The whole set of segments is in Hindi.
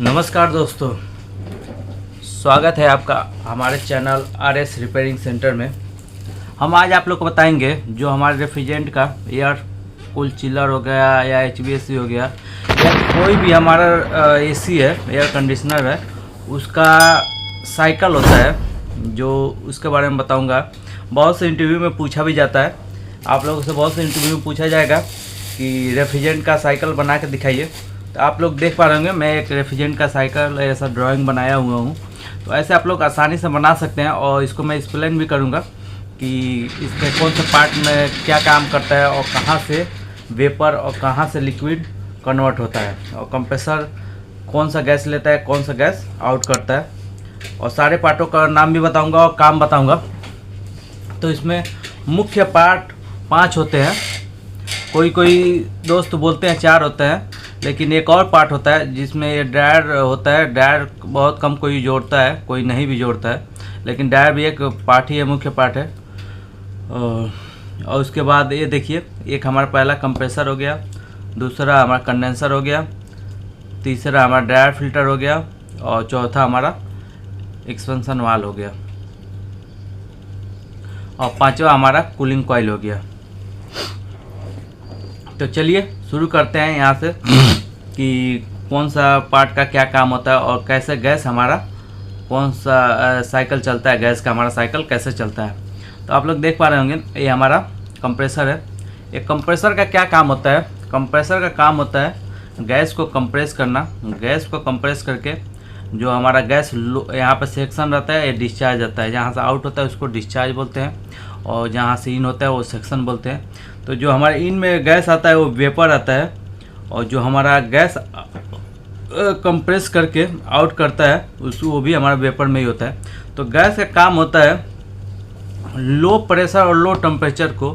नमस्कार दोस्तों, स्वागत है आपका हमारे चैनल RS रिपेयरिंग सेंटर में। हम आज आप लोग को बताएंगे जो हमारे रेफ्रिजरेंट का एयर कूल चिलर हो गया या HVAC हो गया या कोई भी हमारा AC है, एयर कंडीशनर है, उसका साइकिल होता है जो उसके बारे में बताऊंगा। बहुत से इंटरव्यू में पूछा भी जाता है, आप लोगों से बहुत से इंटरव्यू में पूछा जाएगा कि रेफ्रिजरेंट का साइकिल बना के दिखाइए। तो आप लोग देख पा रहे होंगे मैं एक रेफ्रिजरेंट का साइकिल ऐसा ड्राइंग बनाया हुआ हूँ। तो ऐसे आप लोग आसानी से बना सकते हैं और इसको मैं एक्सप्लेन भी करूँगा कि इसके कौन से पार्ट में क्या काम करता है और कहाँ से वेपर और कहाँ से लिक्विड कन्वर्ट होता है, और कंप्रेसर कौन सा गैस लेता है, कौन सा गैस आउट करता है, और सारे पार्टों का नाम भी बताऊँगा और काम बताऊँगा। तो इसमें मुख्य पार्ट 5 होते हैं, कोई दोस्त बोलते हैं 4 होते हैं, लेकिन एक और पार्ट होता है जिसमें ये ड्रायर होता है। ड्रायर बहुत कम कोई जोड़ता है, कोई नहीं भी जोड़ता है, लेकिन ड्रायर भी एक पार्ट ही है, मुख्य पार्ट है। और उसके बाद ये देखिए, एक हमारा पहला कंप्रेसर हो गया, दूसरा हमारा कंडेंसर हो गया, तीसरा हमारा ड्रायर फिल्टर हो गया, और चौथा हमारा एक्सपेंशन वाल्व हो गया, और पांचवा हमारा कूलिंग कॉइल हो गया। तो चलिए शुरू करते हैं यहाँ से कि कौन सा पार्ट का क्या काम होता है और कैसे गैस हमारा कौन सा साइकिल चलता है, गैस का हमारा साइकिल कैसे चलता है। तो आप लोग देख पा रहे होंगे ये हमारा कंप्रेसर है। एक कंप्रेसर का क्या काम होता है? कंप्रेसर का काम होता है गैस को कंप्रेस करना। गैस को कंप्रेस करके जो हमारा गैस यहाँ पर सेक्शन रहता है, ये डिस्चार्ज आता है। जहाँ से आउट होता है उसको डिस्चार्ज बोलते हैं, और जहाँ से इन होता है वो सेक्शन बोलते हैं। तो जो हमारे इन में गैस आता है वो वेपर आता है, और जो हमारा गैस कंप्रेस करके आउट करता है वो भी हमारा वेपर में ही होता है। तो गैस का काम होता है लो प्रेशर और लो टेम्परेचर को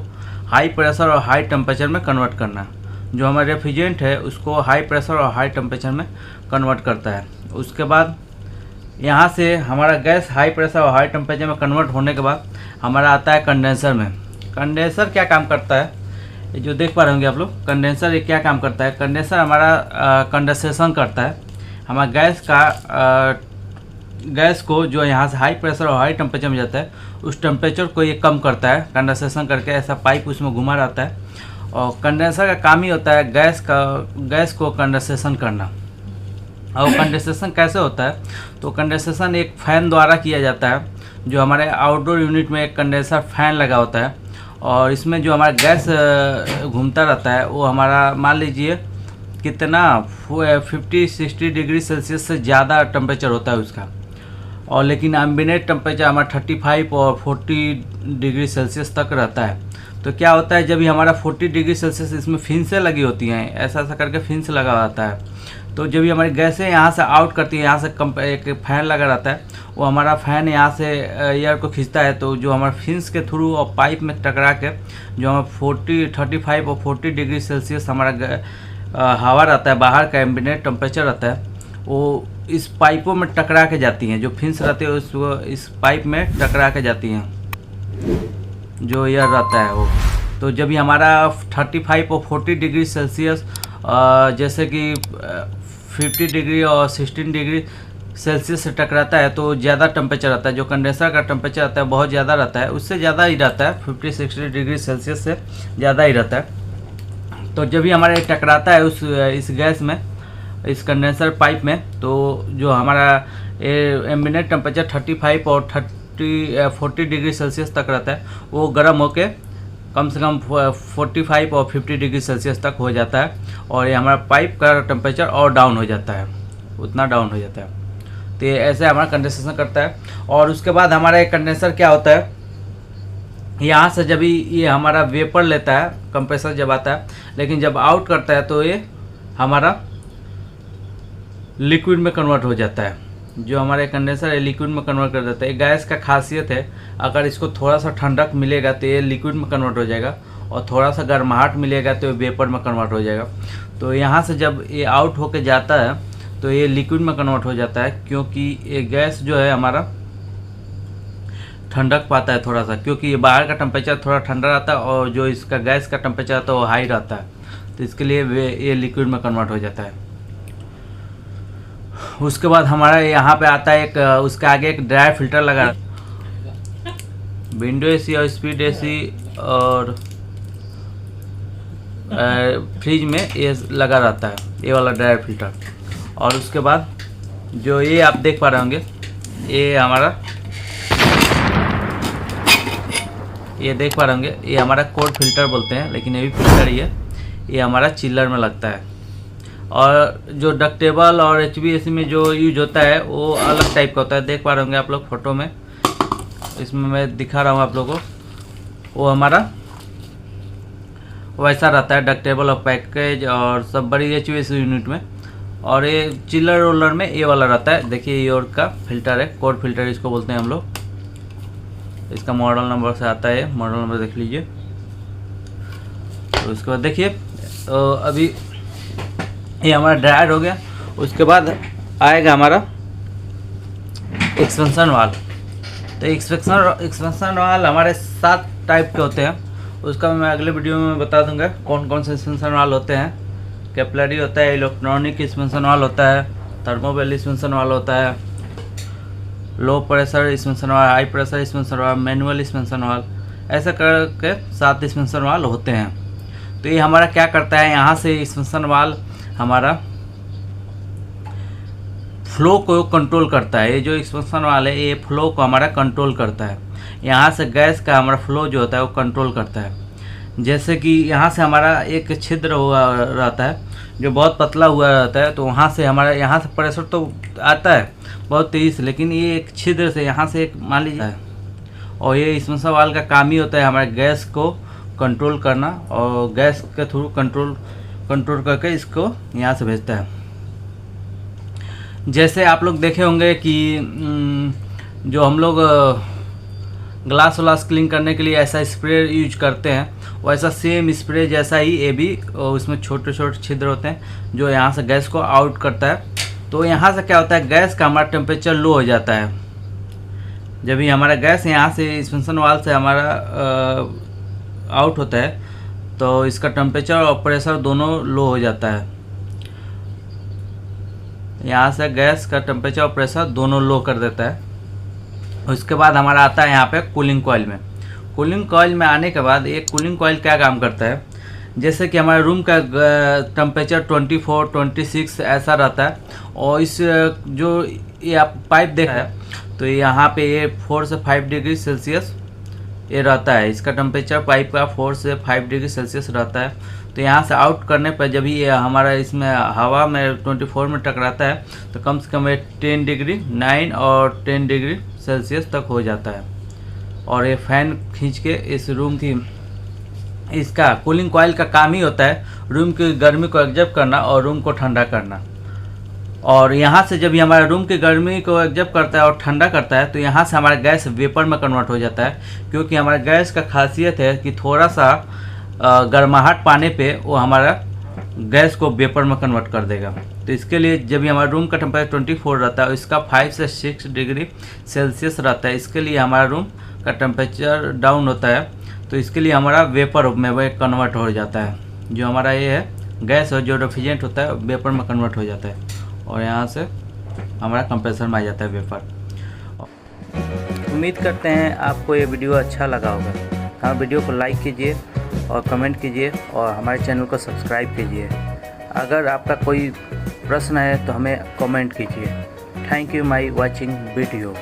हाई प्रेशर और हाई टेम्परेचर में कन्वर्ट करना। जो हमारा रेफ्रिजरेंट है उसको हाई प्रेशर और हाई टेम्परेचर में कन्वर्ट करता है। उसके बाद यहाँ से हमारा गैस हाई प्रेशर और हाई टेम्परेचर में कन्वर्ट होने के बाद हमारा आता है कंडेंसर में। कंडेंसर क्या काम करता है, ये जो देख पा रहे होंगे आप लोग, कंडेंसर ये क्या काम करता है? कंडेंसर हमारा कंडेंसेशन करता है। हमारा गैस को जो यहाँ से हाई प्रेशर और हाई टेम्परेचर में जाता है उस टेम्परेचर को ये कम करता है। कंडेंसेशन करके ऐसा पाइप उसमें घुमा रहता है, और कंडेंसर का काम ही होता है गैस को कंडेंसेशन करना। और कंडेंसेशन कैसे होता है? तो कंडेंसेशन एक फ़ैन द्वारा किया जाता है। जो हमारे आउटडोर यूनिट में एक कंडेंसर फ़ैन लगा होता है, और इसमें जो हमारा गैस घूमता रहता है वो हमारा मान लीजिए कितना 50-60 डिग्री सेल्सियस से ज़्यादा टेम्परेचर होता है उसका, और लेकिन एम्बिएंट टेम्परेचर हमारा 35 और 40 डिग्री सेल्सियस तक रहता है। तो क्या होता है, जब भी हमारा 40 डिग्री सेल्सियस इसमें फिन्सें लगी होती हैं, ऐसा करके फिन्स लगा रहता है। तो जब भी हमारी गैसें यहाँ से आउट करती है, यहाँ से एक फ़ैन लगा रहता है, वो हमारा फ़ैन यहाँ से एयर को खींचता है। तो जो हमारा फिन्स के थ्रू और पाइप में टकरा के जो हमारा 35 और 40 डिग्री सेल्सियस हमारा हवा रहता है, बाहर का एम्बिएंट टेम्परेचर रहता है, वो इस पाइपों में टकरा के जाती हैं। जो फिन्स रहते हैं उसको इस पाइप में टकरा के जाती हैं, जो एयर रहता है वो। तो जब भी हमारा 35 और 40 डिग्री सेल्सियस जैसे कि 50 डिग्री और 16 डिग्री सेल्सियस से टकराता है तो ज़्यादा टेम्परेचर आता है। जो कंडेंसर का टेम्परेचर आता है बहुत ज़्यादा रहता है, उससे ज़्यादा ही रहता है, 50-60 डिग्री सेल्सियस से ज़्यादा ही रहता है। तो जब भी हमारा टकराता है इस गैस में, इस कंडेंसर पाइप में, तो जो हमारा एम्बिएंट टेम्परेचर 35 और 40 डिग्री सेल्सियस तक रहता है, वो गर्म होके कम से कम 45 और 50 डिग्री सेल्सियस तक हो जाता है, और ये हमारा पाइप का टेम्परेचर और डाउन हो जाता है, उतना डाउन हो जाता है। तो ये ऐसे हमारा कंडेंसेशन करता है। और उसके बाद हमारा एक कंडेंसर क्या होता है, यहाँ से जब ये हमारा वेपर लेता है, कंप्रेसर जब आता है, लेकिन जब आउट करता है तो ये हमारा लिक्विड में कन्वर्ट हो जाता है। जो हमारे कंडेंसर है लिक्विड में कन्वर्ट कर देता है। गैस का खासियत है, अगर इसको थोड़ा सा ठंडक मिलेगा तो ये लिक्विड में कन्वर्ट हो जाएगा, और थोड़ा सा गर्माहट मिलेगा तो ये वेपर में कन्वर्ट हो जाएगा। तो यहाँ से जब ये आउट होके जाता है तो ये लिक्विड में कन्वर्ट हो जाता है, क्योंकि ये गैस जो है हमारा ठंडक पाता है थोड़ा सा, क्योंकि ये बाहर का टेम्परेचर थोड़ा ठंडा रहता है और जो इसका गैस का टेम्परेचर आता है वो हाई रहता है। तो इसके लिए ये लिक्विड में कन्वर्ट हो जाता है। उसके बाद हमारा यहाँ पे आता है एक उसके आगे एक ड्राई फिल्टर लगा, विंडो एसी और स्पीड एसी और फ्रिज में ये लगा रहता है, ये वाला ड्राई फिल्टर। और उसके बाद जो ये आप देख पा रहे होंगे, ये हमारा ये देख पा रहे होंगे, ये हमारा कोड फिल्टर बोलते हैं, लेकिन ये भी फिल्टर ही है। ये हमारा चिल्लर में लगता है। और जो डक्टेबल और HVAC में जो यूज होता है वो अलग टाइप का होता है, देख पा रहे होंगे आप लोग फोटो में, इसमें मैं दिखा रहा हूँ आप लोगों को। वो हमारा वैसा रहता है डक्टेबल और पैकेज और सब बड़ी HVAC यूनिट में। और ये चिल्लर रोलर में ये वाला रहता है, देखिए ये और का फिल्टर है, कोड फिल्टर इसको बोलते हैं हम लोग। इसका मॉडल नंबर से आता है, मॉडल नंबर देख लीजिए। तो उसके बाद देखिए तो अभी ये हमारा ड्रायर हो गया। उसके बाद आएगा हमारा एक्सपेंशन वाल। तो एक्सपेंशन वाल हमारे 7 टाइप के होते हैं, उसका मैं अगले वीडियो में बता दूंगा कौन कौन से एक्सपेंशन वाल होते हैं। कैपिलरी होता है, इलेक्ट्रॉनिक एक्सपेंशन वाल होता है, थर्मोवेल एक्सपेंशन वाल होता है, low pressure expansion valve, high pressure expansion valve, manual expansion valve, ऐसा करके 7 एक्सपेंशन वाल होते हैं। तो ये हमारा क्या करता है, यहाँ से एक्सपेंशन वाल हमारा फ्लो को कंट्रोल करता है। ये जो एक्सपेंशन वाल है ये फ्लो को हमारा कंट्रोल करता है। यहाँ से गैस का हमारा फ्लो जो होता है वो कंट्रोल करता है। जैसे कि यहाँ से हमारा एक छिद्र हुआ रहता है जो बहुत पतला हुआ रहता है, तो वहाँ से हमारा यहाँ से प्रेशर तो आता है बहुत तेज़ी से, लेकिन ये एक छिद्र से यहाँ से एक मान लीजिए है। और ये एक्सपेंशन वाल का काम ही होता है हमारे गैस को कंट्रोल करना, और गैस के थ्रू कंट्रोल करके इसको यहाँ से भेजता है। जैसे आप लोग देखे होंगे कि जो हम लोग ग्लास व्लास क्लीन करने के लिए ऐसा स्प्रे यूज करते हैं, वैसा सेम स्प्रे जैसा ही ये भी, उसमें छोटे छोटे छिद्र होते हैं जो यहाँ से गैस को आउट करता है। तो यहाँ से क्या होता है, गैस का हमारा टेम्परेचर लो हो जाता है। जब भी हमारा गैस यहाँ से एक्सपेंशन वाल से हमारा आउट होता है तो इसका टेम्परेचर और प्रेशर दोनों लो हो जाता है। यहाँ से गैस का टेम्परेचर और प्रेशर दोनों लो कर देता है। उसके बाद हमारा आता है यहाँ पे कूलिंग कॉइल में। कूलिंग कॉइल में आने के बाद ये कूलिंग कॉइल क्या काम करता है, जैसे कि हमारे रूम का टेम्परेचर 24, 26 ऐसा रहता है, और इस जो ये आप पाइप देख रहे हैं तो यहाँ पे ये 4 से 5 डिग्री सेल्सियस ये रहता है। इसका टेम्परेचर पाइप का 4 से 5 डिग्री सेल्सियस रहता है। तो यहाँ से आउट करने पर जब ये हमारा इसमें हवा में 24 में टकराता है तो कम से कम ये 10 डिग्री 9 और 10 डिग्री सेल्सियस तक हो जाता है। और ये फैन खींच के इस रूम की, इसका कूलिंग कॉइल का काम ही होता है रूम की गर्मी को एब्जॉर्ब करना और रूम को ठंडा करना। और यहाँ से जब ये हमारे रूम की गर्मी को एब्जॉर्ब करता है और ठंडा करता है तो यहाँ से हमारा गैस वेपर में कन्वर्ट हो जाता है, क्योंकि हमारा गैस का खासियत है कि थोड़ा सा गर्माहट पाने पे वो हमारा गैस को वेपर में कन्वर्ट कर देगा। तो इसके लिए जब भी हमारा रूम का टेम्परेचर 24 रहता है, इसका 5 से 6 डिग्री सेल्सियस रहता है, इसके लिए हमारा रूम का टेम्परेचर डाउन होता है। तो इसके लिए हमारा वेपर में वह कन्वर्ट हो जाता है। जो हमारा ये है गैस और जो रेफ्रिजरेंट होता है वेपर में कन्वर्ट हो जाता है, और यहाँ से हमारा कंप्रेसर में आ जाता है वेपर। उम्मीद करते हैं आपको ये वीडियो अच्छा लगा होगा। हाँ, वीडियो को लाइक कीजिए और कमेंट कीजिए और हमारे चैनल को सब्सक्राइब कीजिए। अगर आपका कोई प्रश्न है तो हमें कमेंट कीजिए। Thank you my watching video.